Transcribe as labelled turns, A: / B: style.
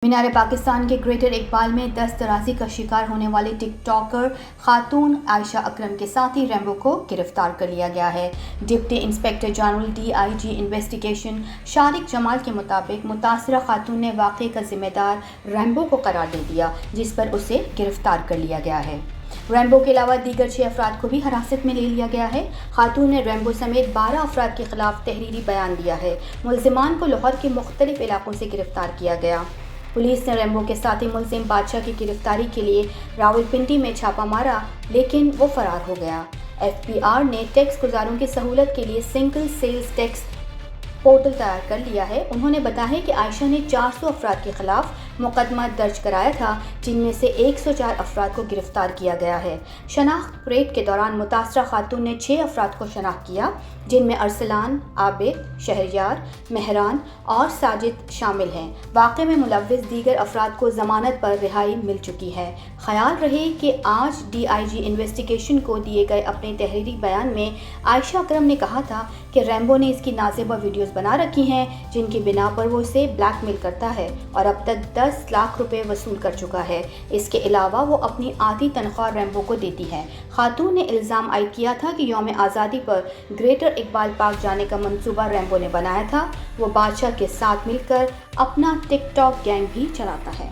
A: मीनार पाकिस्तान के ग्रेटर इकबाल में दस्त दराजी का शिकार होने वाली टिक टॉकर खातून आयशा अकरम के साथी रैम्बो को गिरफ्तार कर लिया गया है। Deputy inspector general DIG investigation Shariq Jamal के मुताबिक मुतासरा खातून ने वाक़े का जिम्मेदार रैम्बो को करार दे दिया, जिस पर उसे गिरफ्तार कर लिया गया है। रैम्बो के अलावा दीगर 6 अफराद को भी हिरासत में ले लिया गया है। खातून ने रैम्बो समेत 12 अफराद के खिलाफ तहरीरी बयान दिया है। मुल्जिमान को लाहौर के मुख्तलिफ इलाकों से गिरफ्तार किया गया। पुलिस ने रैम्बो के साथी मुल्जिम बादशाह की गिरफ्तारी के लिए रावलपिंडी में छापा मारा, लेकिन वो फरार हो गया। FBR ने टैक्स गुजारों की सहूलत के लिए सिंगल सेल्स टैक्स पोर्टल तैयार कर लिया है। उन्होंने बताया कि आयशा ने 400 अफराद के खिलाफ मुकदमा दर्ज कराया था, जिनमें से 104 अफराद को गिरफ्तार किया गया है। शनाख्त परेड के दौरान मुतासरा खातून ने 6 अफराद को शनाख्त किया, जिनमें अरसलान, आबिद, शहरयार, मेहरान और साजिद शामिल हैं। वाक़े में मुलव्विस दीगर अफराद को ज़मानत पर रिहाई मिल चुकी है। ख्याल रहे कि आज DIG इन्वेस्टिगेशन को दिए गए अपने तहरीरी बयान में आयशा अकरम ने कहा था कि रैम्बो ने इसकी नाज़ेबा वीडियोज़ बना रखी हैं, जिनकी बिना पर वो इसे ब्लैकमेल करता है और अब तक 10 लाख रुपए वसूल कर चुका है। इसके अलावा वो अपनी आधी तनख्वाह रैम्बो को देती है। खातून ने इल्ज़ाम आयद किया था कि यौम आज़ादी पर ग्रेटर इकबाल पार्क जाने का मंसूबा रैम्बो ने बनाया था। वो बादशाह के साथ मिलकर अपना टिकटॉक गैंग भी चलाता है।